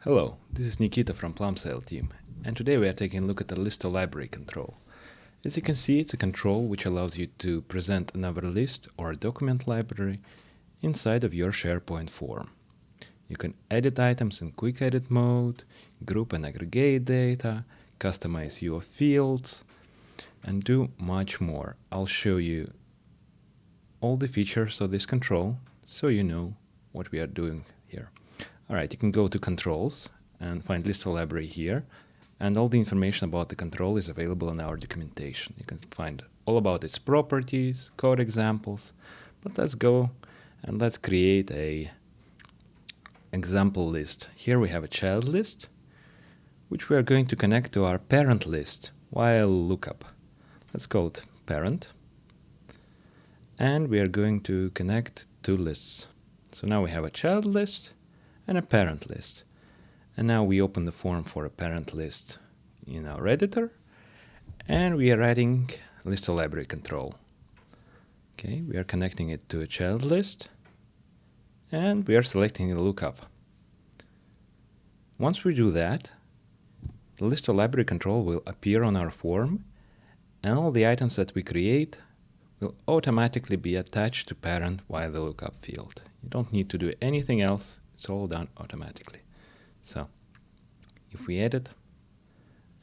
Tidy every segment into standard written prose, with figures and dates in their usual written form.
Hello, this is Nikita from Plumsail team, and today we are taking a look at the list library control. As you can see, it's a control which allows you to present another list or a document library inside of your SharePoint form. You can edit items in quick edit mode, group and aggregate data, customize your fields, and do much more. I'll show you all the features of this control so you know what we are doing here. Alright, you can go to Controls and find List Library here, and all the information about the control is available in our documentation. You can find all about its properties, code examples, but let's go and let's create a example list. Here we have a child list, which we are going to connect to our parent list while lookup. Let's call it parent, and we are going to connect two lists. So now we have a child list and a parent list. And now we open the form for a parent list in our editor, and we are adding list library control. Okay, we are connecting it to a child list, and we are selecting the lookup. Once we do that, the list library control will appear on our form, and all the items that we create will automatically be attached to parent via the lookup field. You don't need to do anything else. It's all done automatically. So if we edit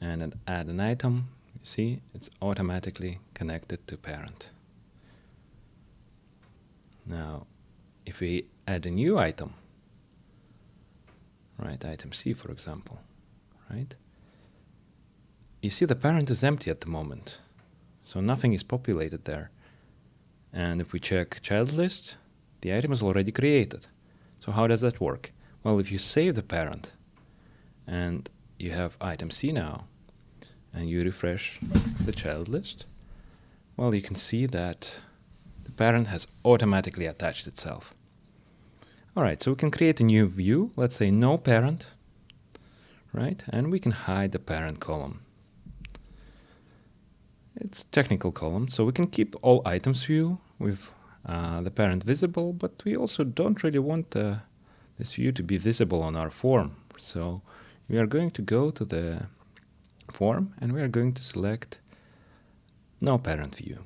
and then add an item, you see it's automatically connected to parent. Now, if we add a new item, right, item C, for example, right, you see the parent is empty at the moment, so nothing is populated there. And if we check child list, the item is already created. So how does that work? Well, if you save the parent and you have item C now, and you refresh the child list, well, you can see that the parent has automatically attached itself. All right, so we can create a new view. Let's say no parent, right? And we can hide the parent column. It's a technical column, so we can keep all items view with the parent visible, but we also don't really want this view to be visible on our form. So we are going to go to the form and we are going to select no parent view.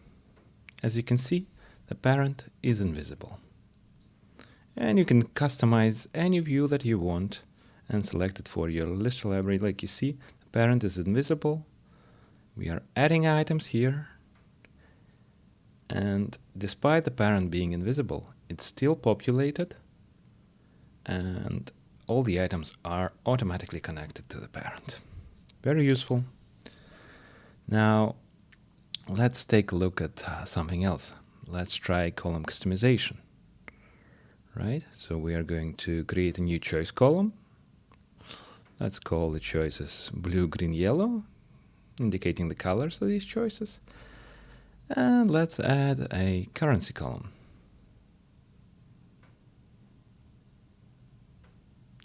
As you can see, the parent is invisible. And you can customize any view that you want and select it for your list library. Like you see, the parent is invisible. We are adding items here. And despite the parent being invisible, it's still populated, and all the items are automatically connected to the parent. Very useful. Now, let's take a look at something else. Let's try column customization. Right? So we are going to create a new choice column. Let's call the choices blue, green, yellow, indicating the colors of these choices. And let's add a currency column.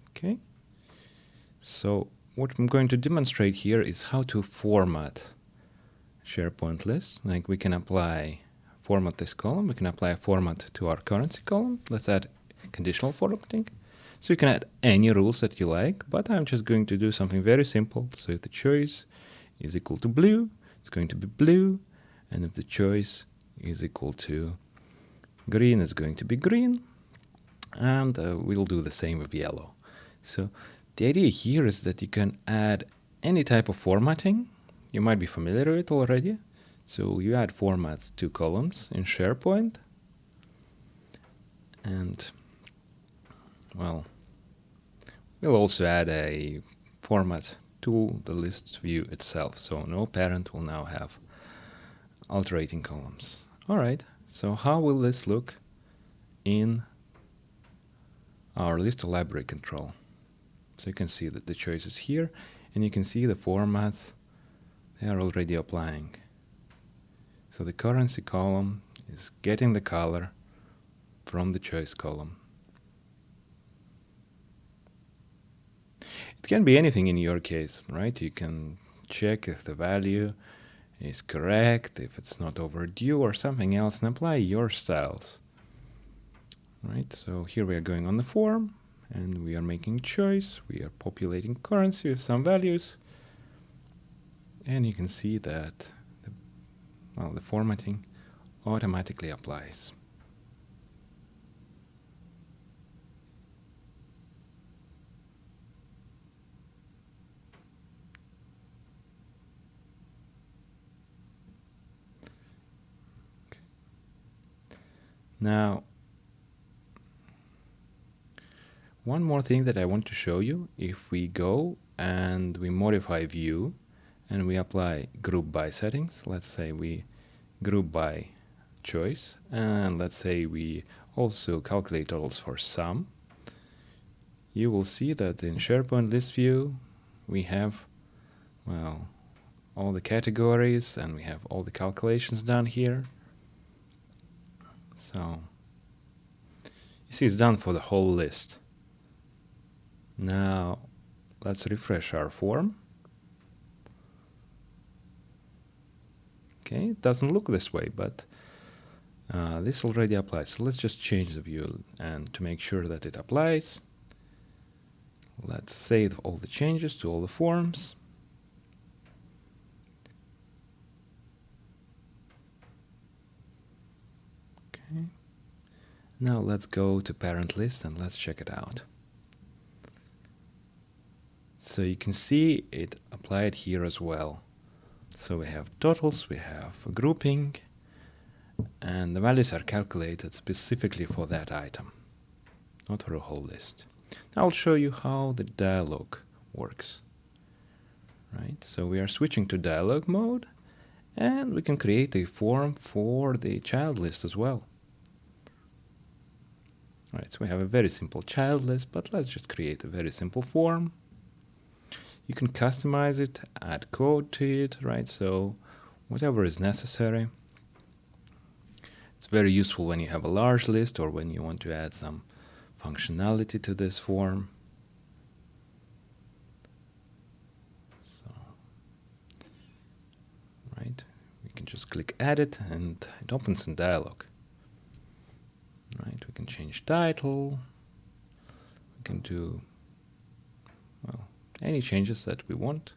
Okay. So what I'm going to demonstrate here is how to format SharePoint list. Like we can format this column. We can apply a format to our currency column. Let's add conditional formatting. So you can add any rules that you like, but I'm just going to do something very simple. So if the choice is equal to blue, it's going to be blue. And if the choice is equal to green, it's going to be green. And we'll do the same with yellow. So the idea here is that you can add any type of formatting. You might be familiar with it already. So you add formats to columns in SharePoint. And, well, we'll also add a format to the list view itself. So no parent will now have alterating columns. All right, so how will this look in our list library control? So you can see that the choice is here, and you can see the formats, they are already applying. So the currency column is getting the color from the choice column. It can be anything in your case, right? You can check if the value is correct, if it's not overdue or something else, and apply your styles. Right, so here we are going on the form, and we are making choice. We are populating currency with some values, and you can see that the formatting automatically applies. Now, one more thing that I want to show you, if we go and we modify view and we apply group by settings, let's say we group by choice, and let's say we also calculate totals for sum, you will see that in SharePoint List view we have, well, all the categories and we have all the calculations done here. So you see it's done for the whole list. Now let's refresh our form. Okay, it doesn't look this way, but this already applies. So let's just change the view, and to make sure that it applies, let's save all the changes to all the forms. Okay. Now let's go to Parent List and let's check it out. So you can see it applied here as well. So we have totals, we have a grouping, and the values are calculated specifically for that item, not for a whole list. Now I'll show you how the dialog works. Right, so we are switching to dialog mode, and we can create a form for the child list as well. Right, so we have a very simple child list, but let's just create a very simple form. You can customize it, add code to it, right? So whatever is necessary. It's very useful when you have a large list or when you want to add some functionality to this form. So, right, we can just click edit and it opens in dialog. Right, we can change title. We can do, well, any changes that we want,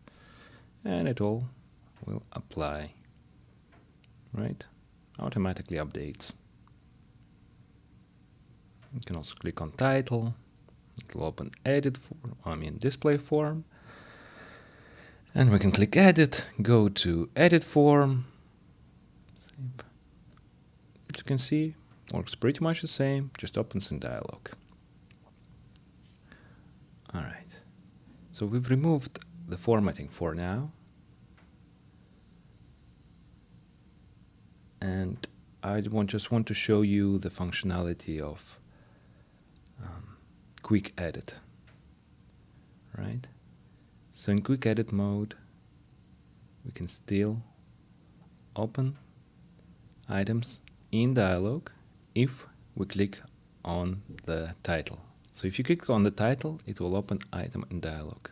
and it all will apply. Right, automatically updates. You can also click on title. It will open edit form, display form, and we can click edit, go to edit form. Save. As you can see, works pretty much the same, just opens in dialog. All right. So we've removed the formatting for now, and I just want to show you the functionality of quick edit. Right? So in quick edit mode, we can still open items in dialog if we click on the title. So if you click on the title, it will open item in dialog.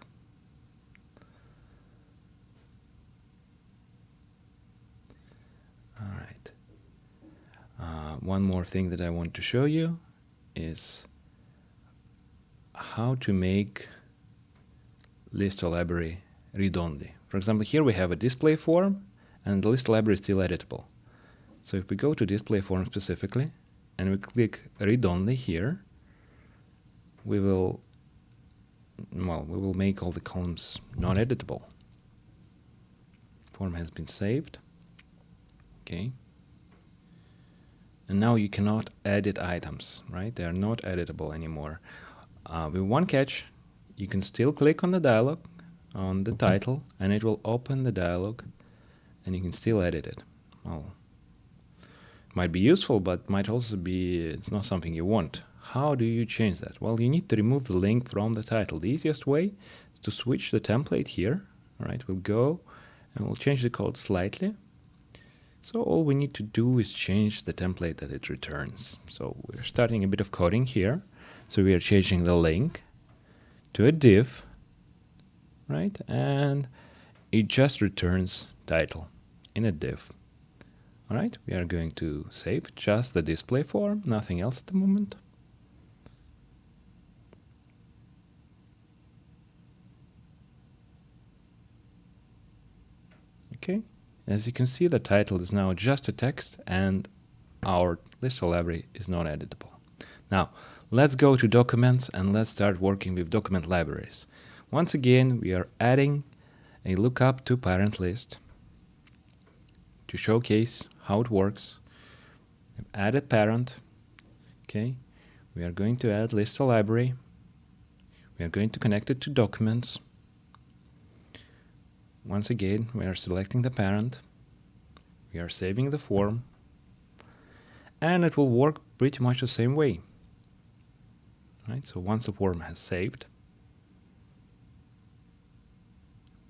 All right. One more thing that I want to show you is how to make list or library read-only. For example, here we have a display form, and the list library is still editable. So if we go to display form specifically, and we click read-only here, we will make all the columns not editable. Form has been saved. Okay. And now you cannot edit items, right? They are not editable anymore. With one catch, you can still click on the dialog, on the title, and it will open the dialog, and you can still edit it. Well, it might be useful, but might also be it's not something you want. How do you change that? Well, you need to remove the link from the title. The easiest way is to switch the template here. All right, we'll go and we'll change the code slightly. So all we need to do is change the template that it returns. So we're starting a bit of coding here. So we are changing the link to a div, right? And it just returns title in a div. All right, we are going to save just the display form, nothing else at the moment. Okay, as you can see, the title is now just a text and our list library is not editable. Now, let's go to documents and let's start working with document libraries. Once again, we are adding a lookup to parent list to showcase how it works. We've added parent. Okay, we are going to add list library. We are going to connect it to documents. Once again, we are selecting the parent. We are saving the form. And it will work pretty much the same way. Right? So once the form has saved,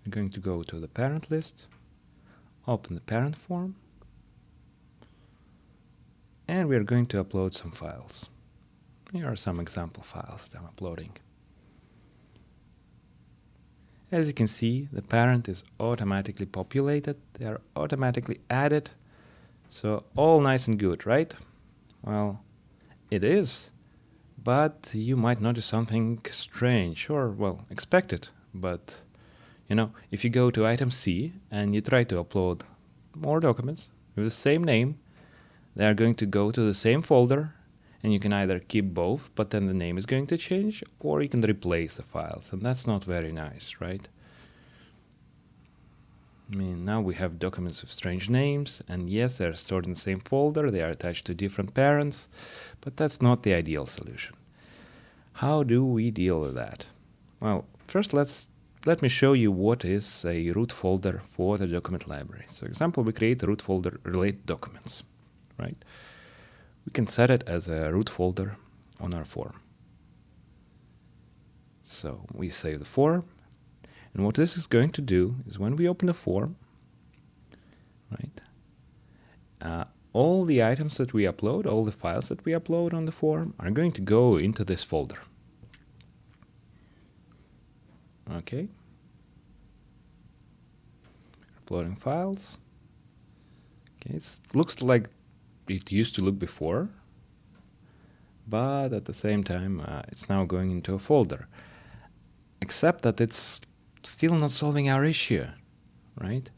we're going to go to the parent list, open the parent form, and we are going to upload some files. Here are some example files that I'm uploading. As you can see, the parent is automatically populated. They are automatically added. So all nice and good, right? Well, it is. But you might notice something strange or, well, expected. But, you know, if you go to item C and you try to upload more documents with the same name, they are going to go to the same folder, and you can either keep both, but then the name is going to change, or you can replace the files, and that's not very nice, right? I mean, now we have documents with strange names, and yes, they're stored in the same folder, they are attached to different parents, but that's not the ideal solution. How do we deal with that? Well, first let me show you what is a root folder for the document library. So, for example, we create a root folder related documents, right? We can set it as a root folder on our form. So we save the form, and what this is going to do is when we open the form, right, all the items that we upload, all the files that we upload on the form are going to go into this folder. Okay. Uploading files. Okay, it looks like it used to look before, but at the same time it's now going into a folder, except that it's still not solving our issue, right?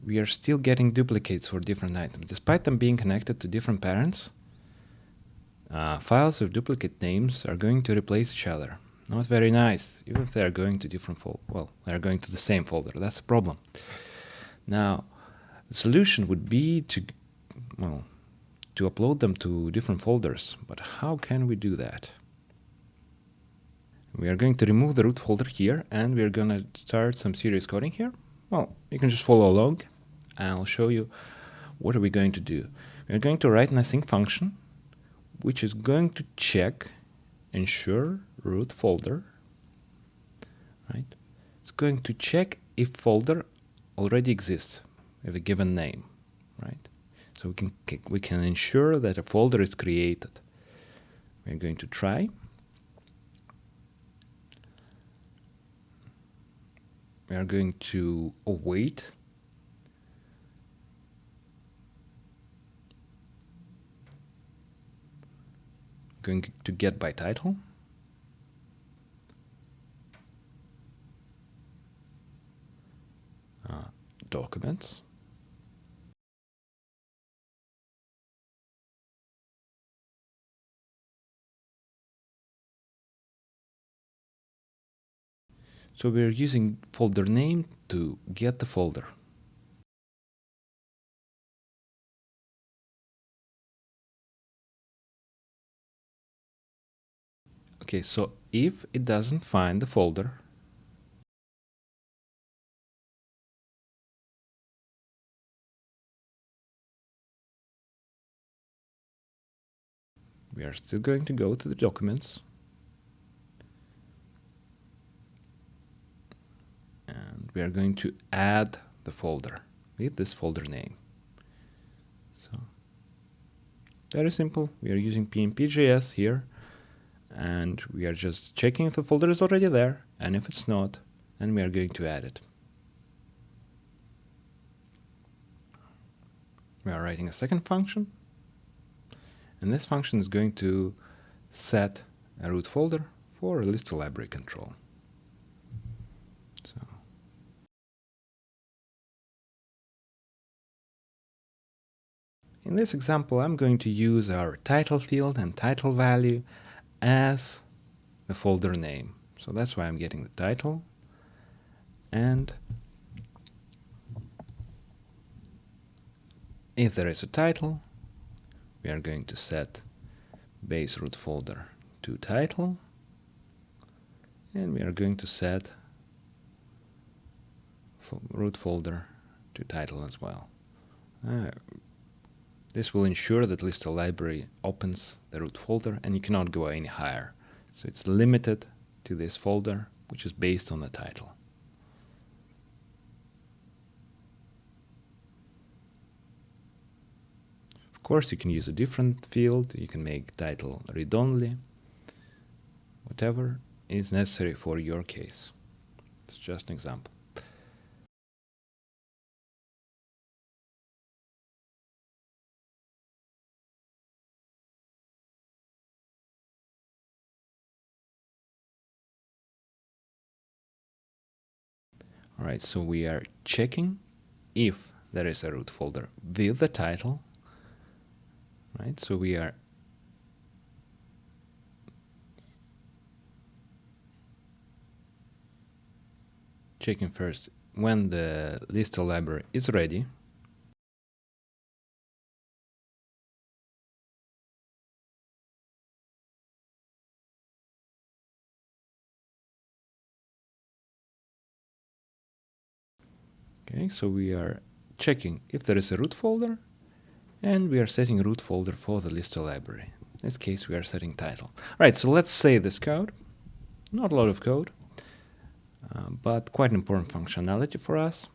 We are still getting duplicates for different items despite them being connected to different parents. Files with duplicate names are going to replace each other. Not very nice, even if they are going to different they are going to the same folder. That's the problem. Now, the solution would be to upload them to different folders, but how can we do that? We are going to remove the root folder here, and we are going to start some serious coding here. Well, you can just follow along, and I'll show you what are we going to do. We're going to write an async function, which is going to check ensure root folder, right? It's going to check if folder already exists with a given name, right? So we can ensure that a folder is created. We're going to try. We are going to await. Going to get by title. Documents. So we're using folder name to get the folder. Okay, so if it doesn't find the folder, we are still going to go to the documents. And we are going to add the folder with this folder name. So very simple. We are using PnP.js here, and we are just checking if the folder is already there, and if it's not, then we are going to add it. We are writing a second function, and this function is going to set a root folder for a list library control. in this example, I'm going to use our title field and title value as the folder name. So that's why I'm getting the title. And if there is a title, we are going to set base root folder to title. And we are going to set root folder to title as well. This will ensure that list library opens the root folder and you cannot go any higher. So it's limited to this folder, which is based on the title. Of course, you can use a different field. You can make title read-only, whatever is necessary for your case. It's just an example. All right, so we are checking if there is a root folder with the title, right? So we are checking first when the list library is ready. Okay, so we are checking if there is a root folder, and we are setting root folder for the list library. In this case, we are setting title. All right, so let's save this code. Not a lot of code, but quite an important functionality for us.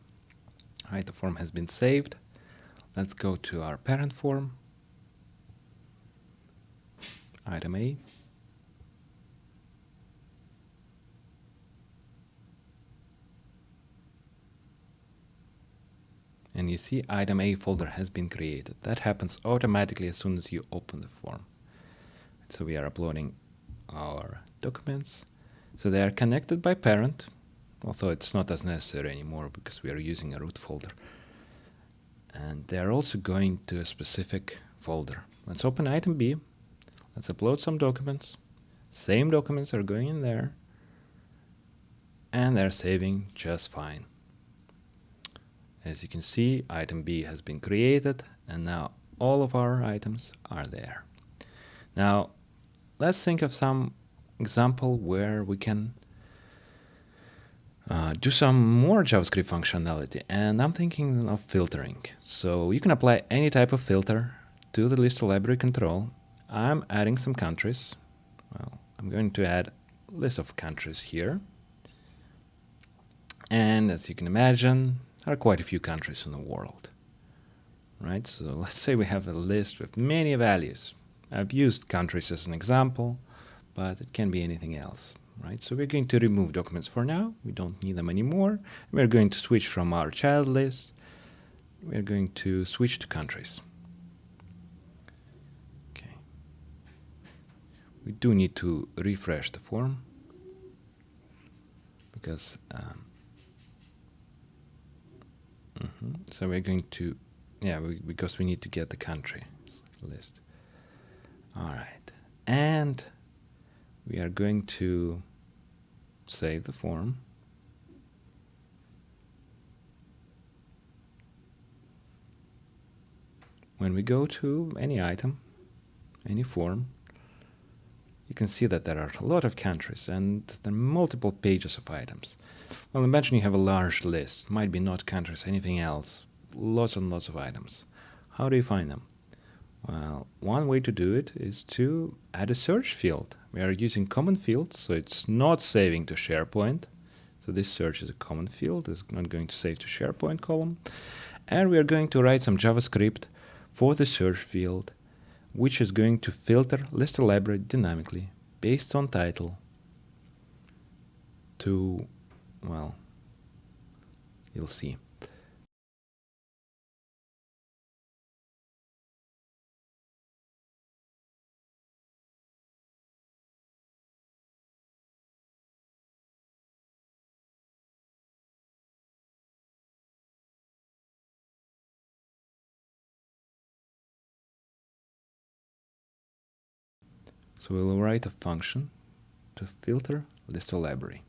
All right, the form has been saved. Let's go to our parent form, item A. And you see item A folder has been created. That happens automatically as soon as you open the form. So we are uploading our documents. So they are connected by parent, although it's not as necessary anymore because we are using a root folder. And they are also going to a specific folder. Let's open item B. Let's upload some documents. Same documents are going in there. And they're saving just fine. As you can see, item B has been created, and now all of our items are there. Now, let's think of some example where we can do some more JavaScript functionality, and I'm thinking of filtering. So you can apply any type of filter to the list library control. I'm adding some countries. Well, I'm going to add a list of countries here. And as you can imagine, there are quite a few countries in the world, right? So let's say we have a list with many values. I've used countries as an example, but it can be anything else, right? So we're going to remove documents for now. We don't need them anymore. We're going to switch from our child list. We're going to switch to countries. Okay. We do need to refresh the form because so we're going to, because we need to get the country list. All right, and we are going to save the form. When we go to any item, any form, you can see that there are a lot of countries and there are multiple pages of items. Well, imagine you have a large list, might be not countries, anything else, lots and lots of items. How do you find them? Well, one way to do it is to add a search field. We are using common fields, so it's not saving to SharePoint. So this search is a common field, it's not going to save to SharePoint column. And we are going to write some JavaScript for the search field, which is going to filter list library dynamically based on title to, well, you'll see. So we'll write a function to filter list of library.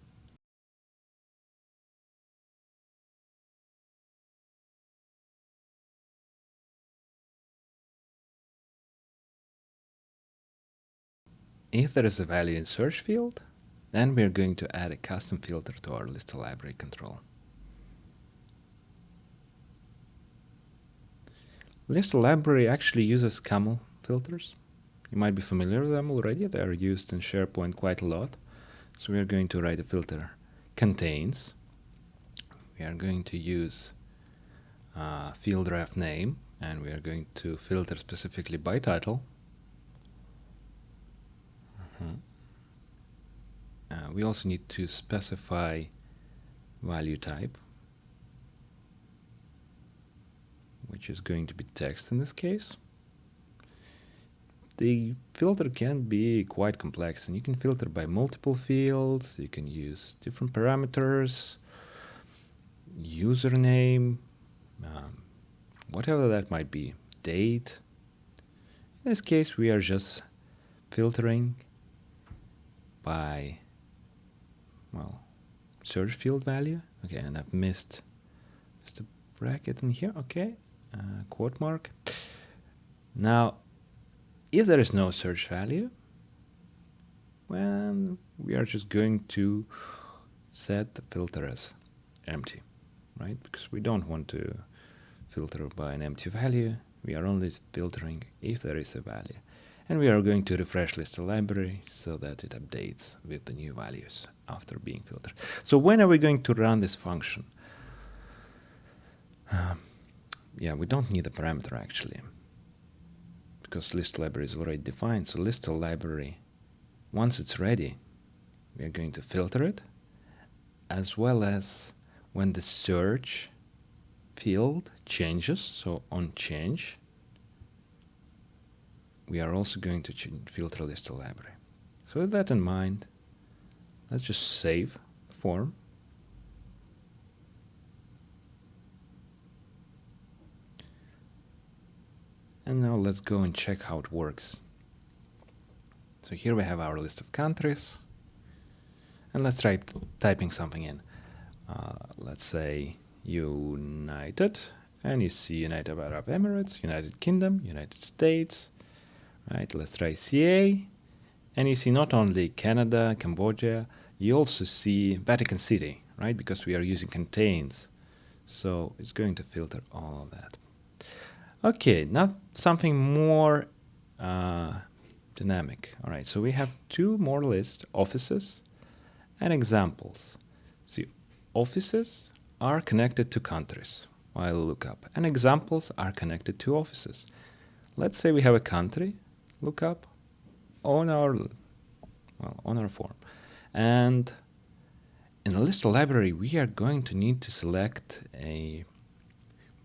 If there is a value in search field, then we're going to add a custom filter to our list of library control. List of library actually uses camel filters. You might be familiar with them already. They are used in SharePoint quite a lot. So we are going to write a filter contains. We are going to use field ref name, and we are going to filter specifically by title. We also need to specify value type, which is going to be text in this case. The filter can be quite complex, and you can filter by multiple fields. You can use different parameters, username, whatever that might be, date. In this case, we are just filtering by, well, search field value. Okay, and I've missed a bracket in here. Okay, quote mark. Now, if there is no search value, well, we are just going to set the filter as empty, right? Because we don't want to filter by an empty value. We are only filtering if there is a value. And we are going to refresh list of library so that it updates with the new values after being filtered. So when are we going to run this function? Yeah, we don't need a parameter actually, because list library is already defined. So list of library, once it's ready, we are going to filter it, as well as when the search field changes, so on change, we are also going to filter list of library. So with that in mind, let's just save the form. And now let's go and check how it works. So here we have our list of countries. And let's try typing something in. Let's say United, and you see United Arab Emirates, United Kingdom, United States. Right, let's try CA, and you see not only Canada, Cambodia, you also see Vatican City, right? Because we are using contains. So it's going to filter all of that. Okay, now something more dynamic. All right, so we have two more lists, offices and examples. See, offices are connected to countries while lookup, and examples are connected to offices. Let's say we have a country lookup on our form, and in the list of library we are going to need to select a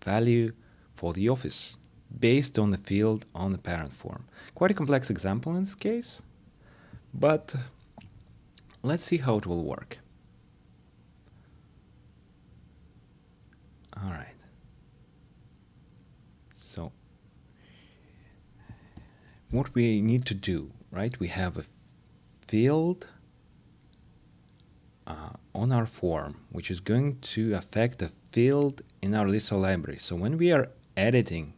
value for the office based on the field on the parent form. Quite a complex example in this case, but let's see how it will work. All right, so what we need to do, right? We have a field on our form, which is going to affect the field in our list of library. So when we are editing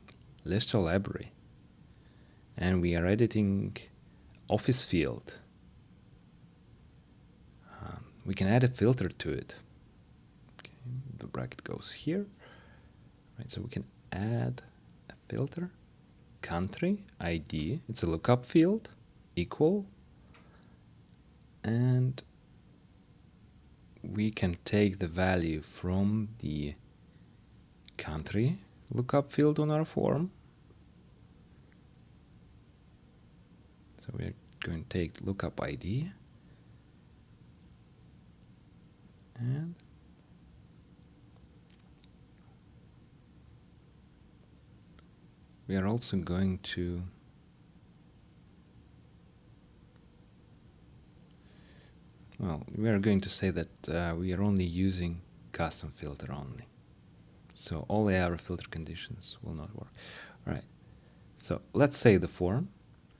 list of library and we are editing office field, we can add a filter to it. Okay, the bracket goes here, right? So we can add a filter. Country ID, it's a lookup field, equal, and we can take the value from the country lookup field on our form. So we're going to take lookup ID and we are also going to we are going to say that we are only using custom filter only. So all the other filter conditions will not work. All right. So let's save the form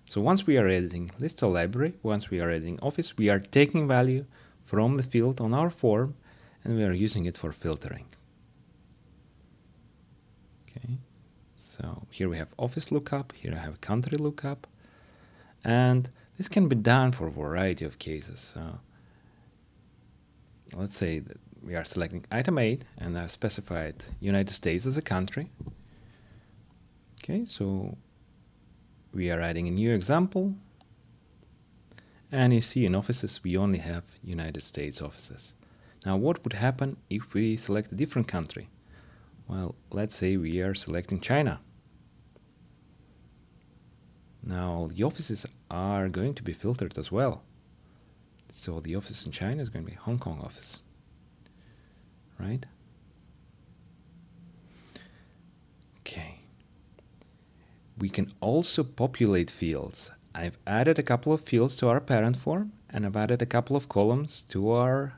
So once we are editing list or library, once we are editing Office, we are taking value from the field on our form and we are using it for filtering. Okay, so here we have Office lookup, here I have country lookup, and this can be done for a variety of cases. So let's say that we are selecting item 8 and I've specified United States as a country. Okay, so we are adding a new example, and you see in offices we only have United States offices. Now what would happen if we select a different country? Well, let's say we are selecting China. Now the offices are going to be filtered as well. So the office in China is going to be Hong Kong office, right? Okay. We can also populate fields. I've added a couple of fields to our parent form, and I've added a couple of columns to our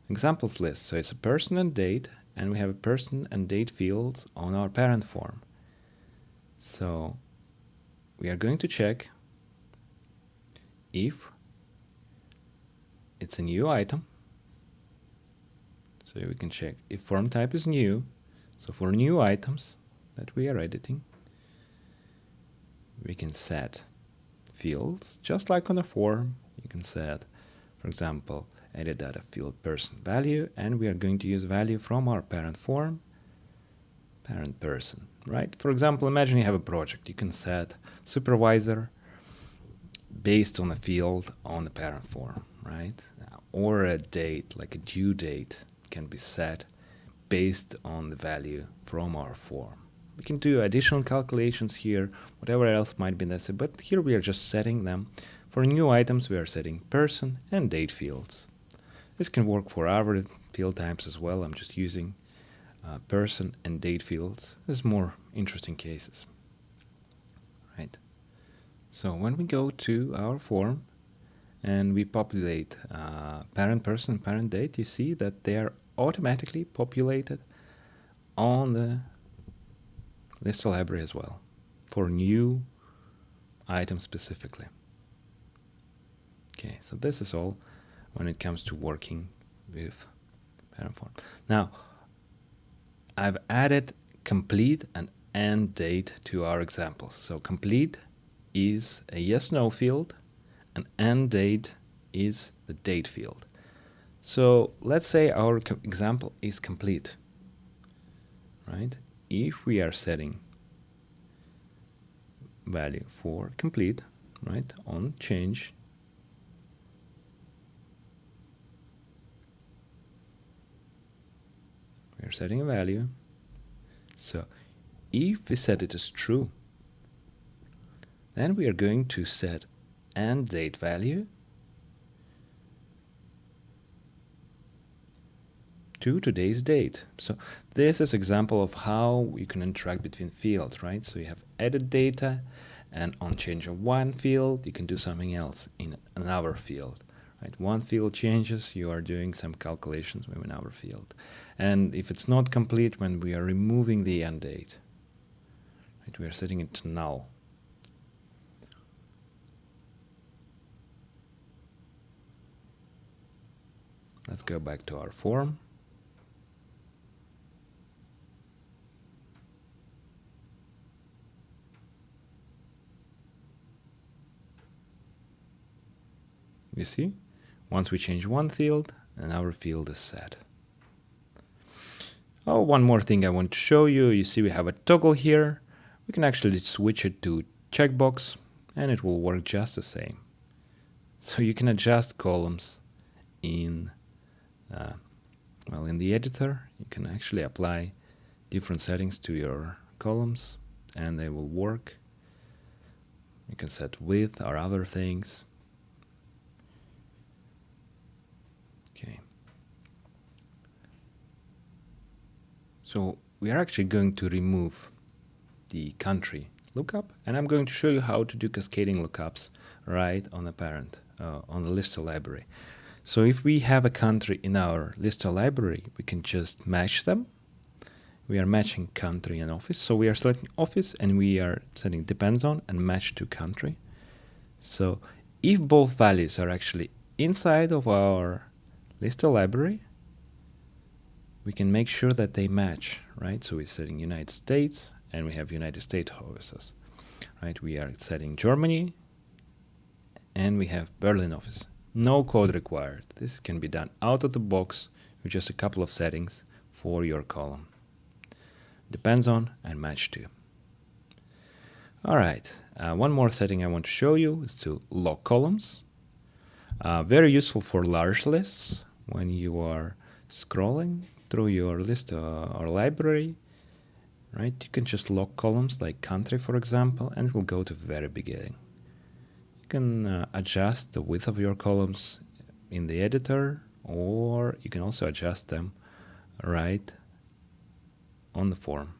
examples list. So it's a person and date, and we have a person and date fields on our parent form. So we are going to check if it's a new item. So we can check if form type is new. So for new items that we are editing, we can set fields just like on a form. You can set, for example, edit data field person value, and we are going to use value from our parent form, parent person, right? For example, imagine you have a project. You can set supervisor based on a field on the parent form, right? Or a date, like a due date, can be set based on the value from our form. We can do additional calculations here, whatever else might be necessary, but here we are just setting them. For new items, we are setting person and date fields. This can work for other field types as well. I'm just using person and date fields. This is more interesting cases, right? So when we go to our form and we populate parent person, parent date, you see that they are automatically populated on the list library as well for new items specifically. Okay, so this is all when it comes to working with parent form. Now, I've added complete and end date to our examples. So complete is a yes/no field, and end date is the date field. So let's say our example is complete, right? If we are setting value for complete, right, on change, we are setting a value. So if we set it as true, then we are going to set end date value to today's date. So this is an example of how you can interact between fields, right? So you have edit data, and on change of one field, you can do something else in another field, right? One field changes, you are doing some calculations with another field. And if it's not complete, when we are removing the end date, right, we are setting it to null. Let's go back to our form. You see, once we change one field, another field is set. Oh, one more thing I want to show you. You see we have a toggle here. We can actually switch it to checkbox, and it will work just the same. So you can adjust columns in in the editor. You can actually apply different settings to your columns, and they will work. You can set width or other things. Okay. So we are actually going to remove the country lookup, and I'm going to show you how to do cascading lookups right on the parent, on the lister library. So if we have a country in our lister library, we can just match them. We are matching country and office. So we are selecting office, and we are setting depends on and match to country. So if both values are actually inside of our list library, we can make sure that they match, right? So we're setting United States, and we have United States offices, right? We are setting Germany, and we have Berlin office. No code required. This can be done out of the box with just a couple of settings for your column. Depends on and match to. All right, one more setting I want to show you is to lock columns. Very useful for large lists when you are scrolling through your list or library, right? You can just lock columns like country, for example, and it will go to the very beginning. You can adjust the width of your columns in the editor, or you can also adjust them right on the form.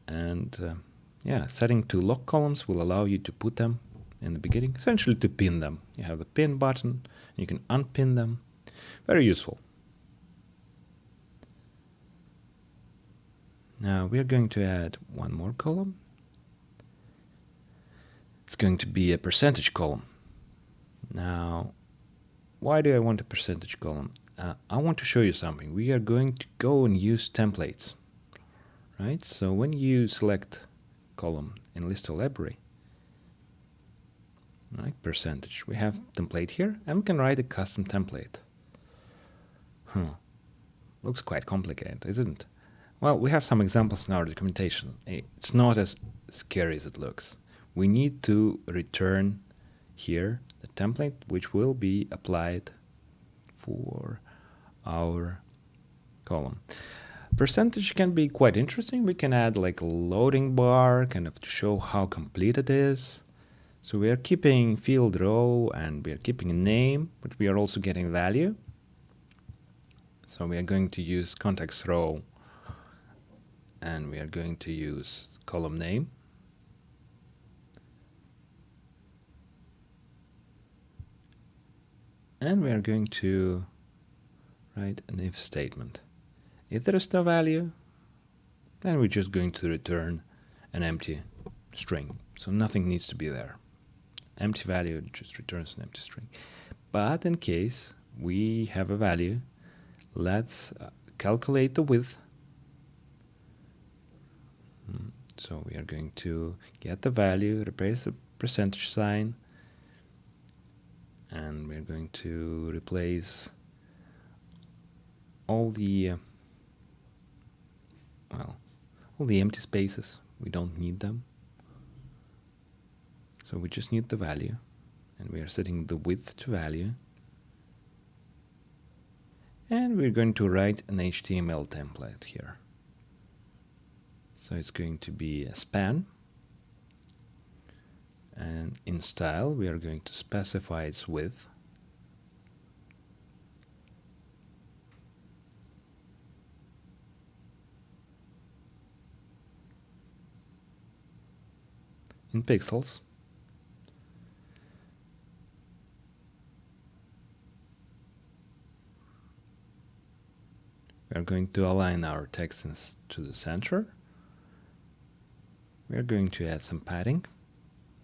And yeah, setting to lock columns will allow you to put them in the beginning, essentially to pin them. You have the pin button, you can unpin them. Very useful. Now we are going to add one more column. It's going to be a percentage column. Now, why do I want a percentage column? I want to show you something. We are going to go and use templates, right? So when you select column in list library, right, percentage, we have template here, and we can write a custom template. Looks quite complicated, isn't it? Well, we have some examples in our documentation. It's not as scary as it looks. We need to return here the template which will be applied for our column. Percentage can be quite interesting. We can add like a loading bar, kind of to show how complete it is. So we are keeping field row and we are keeping a name, but we are also getting value. So we are going to use context row, and we are going to use column name. And we are going to write an if statement. If there is no value, then we're just going to return an empty string. So nothing needs to be there. Empty value just returns an empty string. But in case we have a value, let's calculate the width. So we are going to get the value, replace the percentage sign, and we're going to replace all the all the empty spaces. We don't need them. So we just need the value, and we are setting the width to value. And we're going to write an HTML template here. So it's going to be a span. And in style, we are going to specify its width. In pixels. We are going to align our text to the center. We are going to add some padding.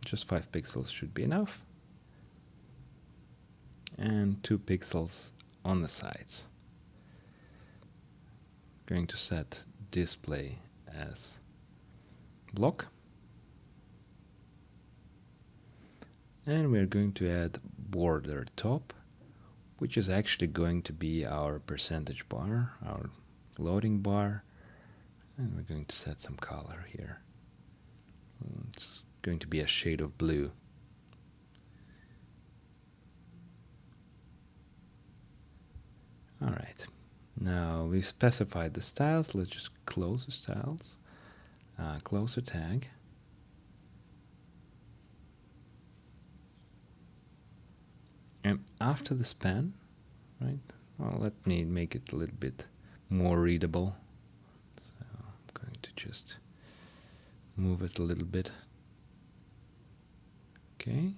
Just 5 pixels should be enough. And 2 pixels on the sides. Going to set display as block. And we're going to add border top, which is actually going to be our percentage bar, our loading bar. And we're going to set some color here. It's going to be a shade of blue. All right. Now we specified the styles. Let's just close the styles. Close the tag. And after the span, right? Well, let me make it a little bit more readable. So I'm going to just move it a little bit. Okay.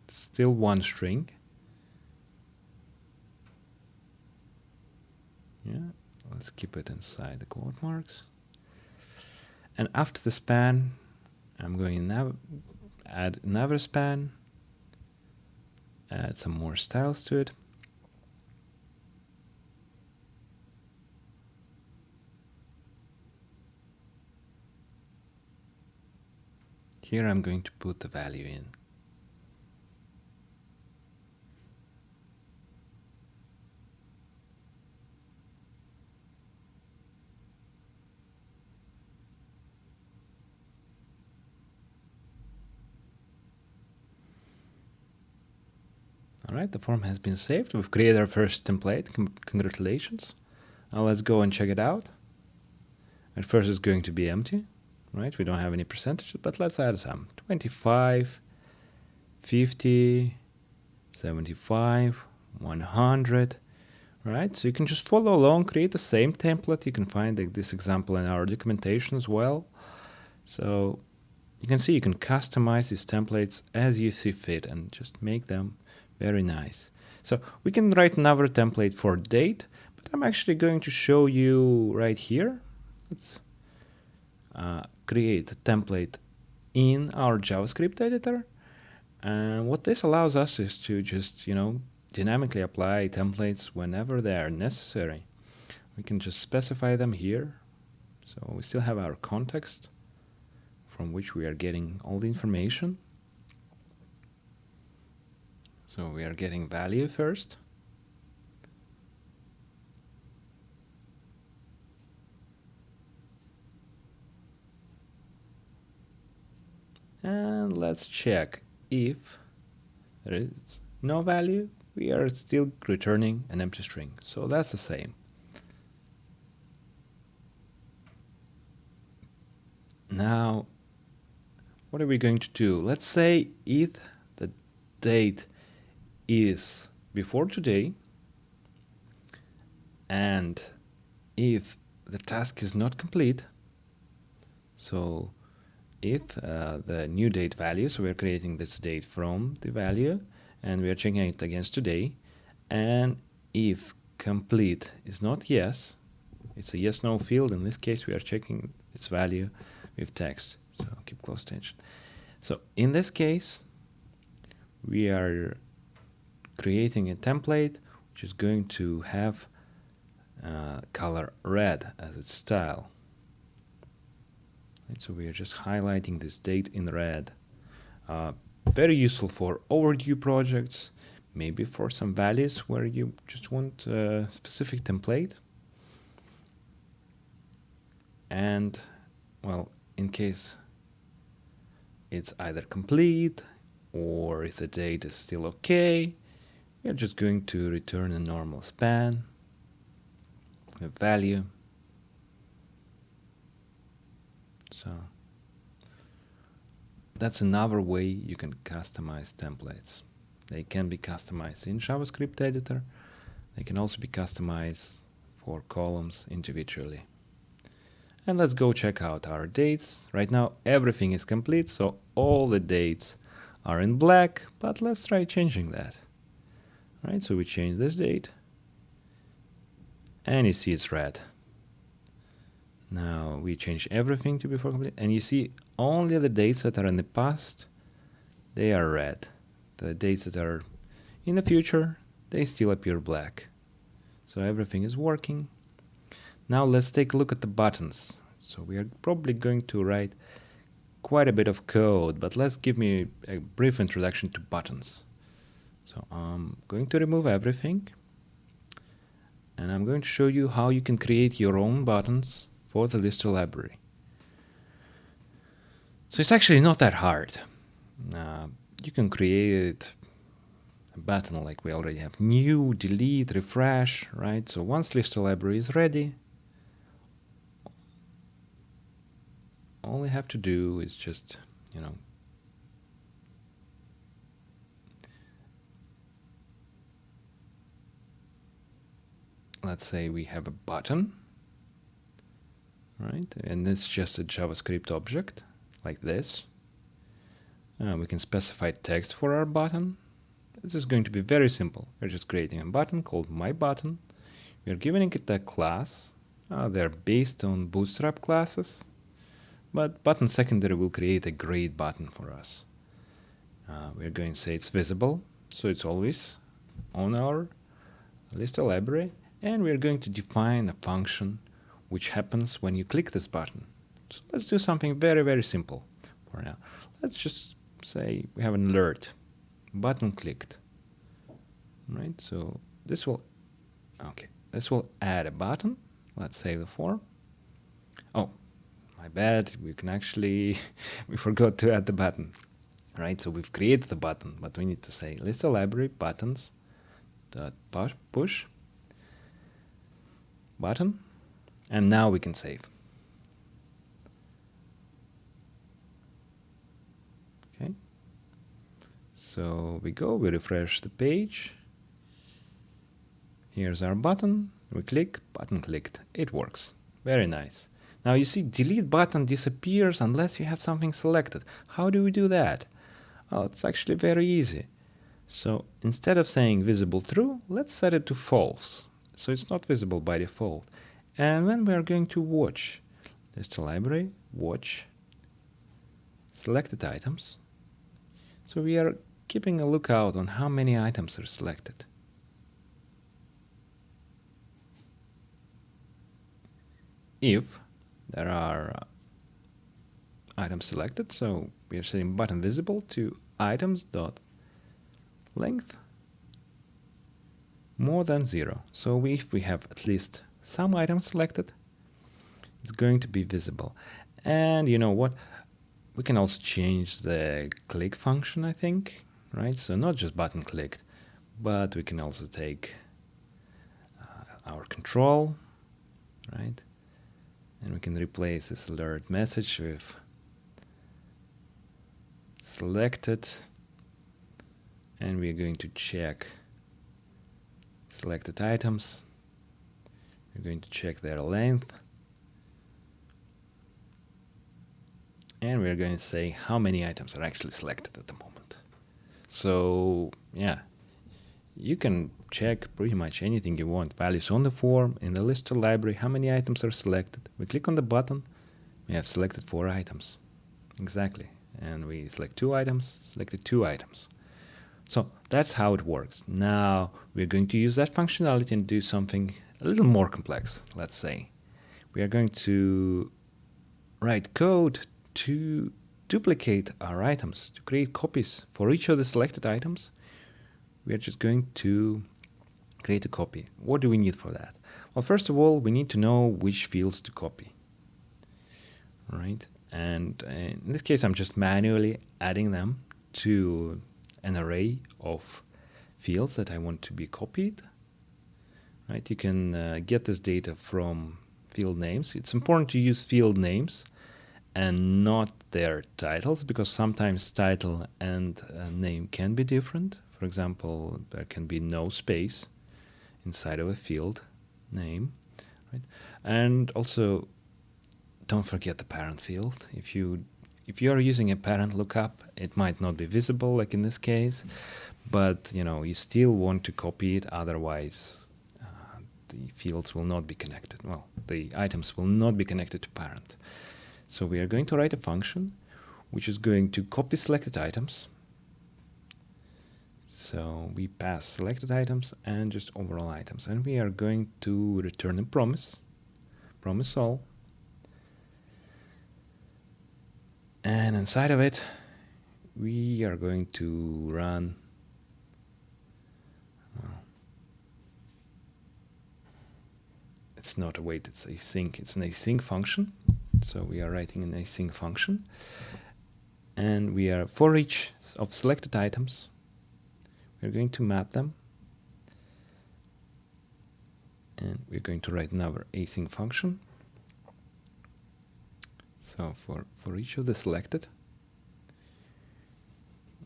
Still one string. Yeah, let's keep it inside the quote marks. And after the span, I'm going to now add another span, add some more styles to it. Here I'm going to put the value in. Alright, the form has been saved. We've created our first template. Congratulations. Now let's go and check it out. At first it's going to be empty, right? We don't have any percentages, but let's add some. 25, 50, 75, 100, right? So you can just follow along, create the same template. You can find this example in our documentation as well. So you can see you can customize these templates as you see fit and just make them very nice. So we can write another template for date, but I'm actually going to show you right here. Let's create a template in our JavaScript editor. And what this allows us is to just, dynamically apply templates whenever they are necessary. We can just specify them here. So we still have our context from which we are getting all the information. So we are getting value first. And let's check if there is no value, we are still returning an empty string. So that's the same. Now, what are we going to do? Let's say if the date is before today, and if the task is not complete, so if the new date value, so we're creating this date from the value, and we are checking it against today, and if complete is not yes, it's a yes/no field. In this case, we are checking its value with text. So keep close attention. So in this case, we are creating a template which is going to have color red as its style. And so we are just highlighting this date in red. Very useful for overdue projects, maybe for some values where you just want a specific template. And, well, in case it's either complete or if the date is still okay, we are just going to return a normal span with value. So that's another way you can customize templates. They can be customized in JavaScript editor. They can also be customized for columns individually. And let's go check out our dates. Right now everything is complete, so all the dates are in black, but let's try changing that. All right, so we change this date, and you see it's red. Now we change everything to before complete, and you see only the dates that are in the past, they are red. The dates that are in the future, they still appear black. So everything is working. Now let's take a look at the buttons. So we are probably going to write quite a bit of code, but let's give me a brief introduction to buttons. So I'm going to remove everything, and I'm going to show you how you can create your own buttons for the Lister library. So it's actually not that hard. You can create a button like we already have: new, delete, refresh, right? So once Lister library is ready, all you have to do is just, let's say we have a button, right? And it's just a JavaScript object like this. We can specify text for our button. This is going to be very simple. We're just creating a button called myButton. We're giving it a class. They're based on Bootstrap classes, but button secondary will create a great button for us. We're going to say it's visible, so it's always on our list library, and we're going to define a function which happens when you click this button. So let's do something very, very simple for now. Let's just say we have an alert, button clicked, right? So this will add a button. Let's save the form. Oh, my bad, we can actually we forgot to add the button, right? So we've created the button, but we need to say list library buttons dot push button, and now we can save. Okay, so we refresh the page. Here's our button. We click, button clicked. It works. Very nice. Now you see delete button disappears unless you have something selected. How do we do that? Well, it's actually very easy. So instead of saying visible true, let's set it to false. So it's not visible by default. And when we are going to watch, list library, watch, selected items. So we are keeping a lookout on how many items are selected. If there are items selected, so we are setting button visible to items dot length more than 0. So if we have at least some items selected, it's going to be visible. And you know what? We can also change the click function, I think, right? So not just button clicked, but we can also take our control, right? And we can replace this alert message with selected, and we're going to check selected items. We're going to check their length, and we're going to say how many items are actually selected at the moment. So yeah, you can check pretty much anything you want. Values on the form, in the list library, how many items are selected. We click on the button, we have selected 4 items. Exactly. And we select 2 items, selected 2 items. So that's how it works. Now we're going to use that functionality and do something a little more complex, let's say. We are going to write code to duplicate our items, to create copies for each of the selected items. We are just going to create a copy. What do we need for that? Well, first of all, we need to know which fields to copy. All right. And in this case, I'm just manually adding them to an array of fields that I want to be copied. Right. You can get this data from field names. It's important to use field names and not their titles, because sometimes title and name can be different. For example, there can be no space inside of a field name, right? And also, don't forget the parent field. If you are using a parent lookup, it might not be visible, like in this case, but you still want to copy it. Otherwise, the fields will not be connected. Well, the items will not be connected to parent. So we are going to write a function which is going to copy selected items. So we pass selected items and just overall items, and we are going to return a promise all. And inside of it, we are going to run it's not a wait, it's async. It's an async function. So we are writing an async function, and we are, for each of selected items, we're going to map them, and we're going to write another async function. So for each of the selected,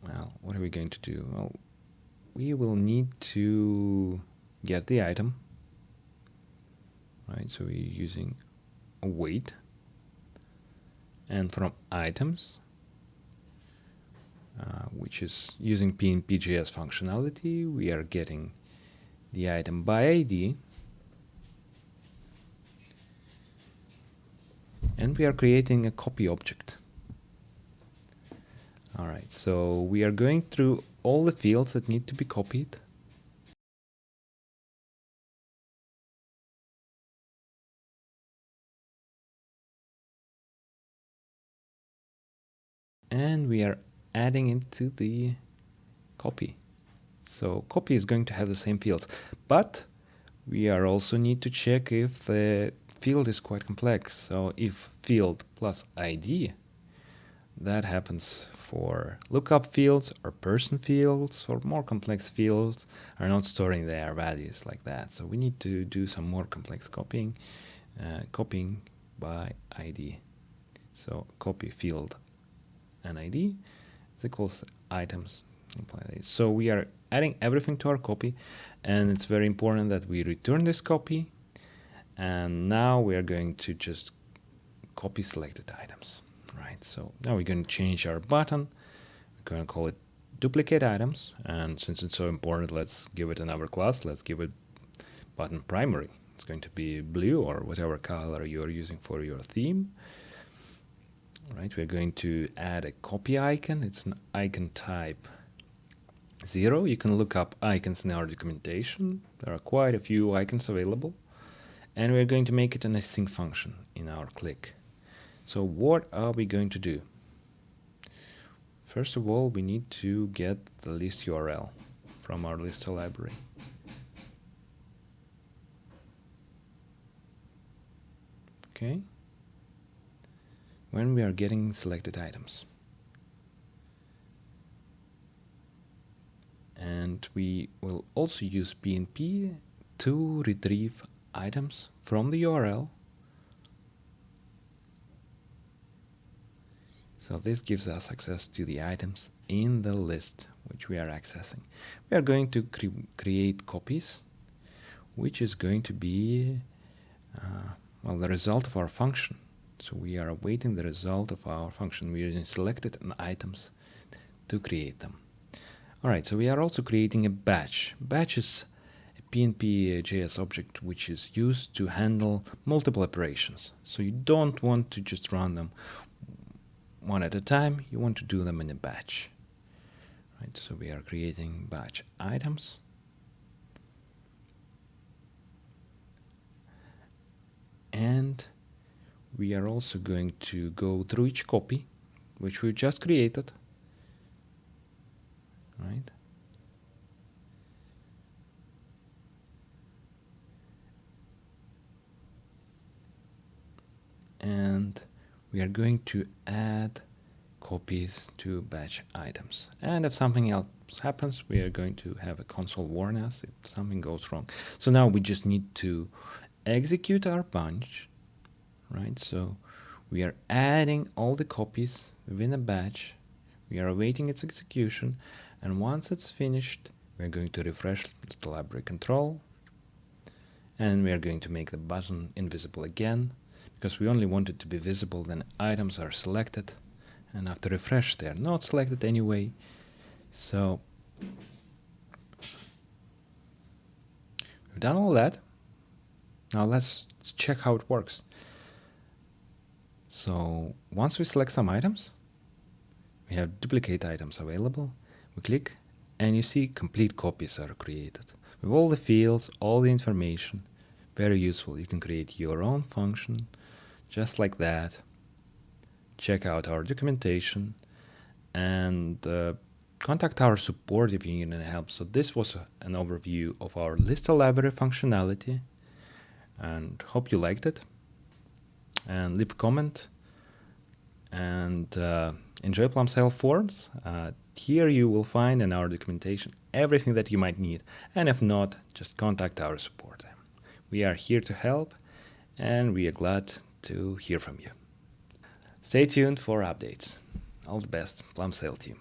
well, what are we going to do? Well, we will need to get the item, right? So we're using a wait, and from items, which is using PNP.js functionality, we are getting the item by ID, and we are creating a copy object. Alright, so we are going through all the fields that need to be copied. And we are adding it to the copy. So copy is going to have the same fields, but we are also need to check if the field is quite complex. So if field plus ID, that happens for lookup fields or person fields, or more complex fields are not storing their values like that. So we need to do some more complex copying, copying by ID. So copy field and ID is equals items. So we are adding everything to our copy, and it's very important that we return this copy. And now we are going to just copy selected items, right? So now we're going to change our button. We're going to call it duplicate items, and since it's so important, let's give it another class. Let's give it button primary. It's going to be blue or whatever color you're using for your theme. Right, we're going to add a copy icon. It's an icon type 0. You can look up icons in our documentation. There are quite a few icons available. And we're going to make it an async function in our click. So what are we going to do? First of all, we need to get the list URL from our list library. Okay. When we are getting selected items. And we will also use PNP to retrieve items from the URL. So this gives us access to the items in the list which we are accessing. We are going to create copies, which is going to be well, the result of our function. So we are awaiting the result of our function. We are selected items to create them. All right, so we are also creating a batch. Batch is a PNP JS object which is used to handle multiple operations. So you don't want to just run them one at a time. You want to do them in a batch. Right, so we are creating batch items. And we are also going to go through each copy which we just created, right? And we are going to add copies to batch items. And if something else happens, we are going to have a console warn us if something goes wrong. So now we just need to execute our bunch. Right, so we are adding all the copies within a batch. We are awaiting its execution, and once it's finished, we're going to refresh the library control, and we are going to make the button invisible again, because we only want it to be visible when items are selected, and after refresh they are not selected anyway. So we've done all that. Now let's check how it works. So once we select some items, we have duplicate items available. We click and you see complete copies are created with all the fields, all the information. Very useful. You can create your own function just like that. Check out our documentation and contact our support if you need any help. So this was an overview of our list library functionality, and hope you liked it. And leave a comment and enjoy Plumsail forums. Here you will find in our documentation everything that you might need, and if not, just contact our support. We are here to help, and we are glad to hear from you. Stay tuned for updates. All the best, Plumsail team.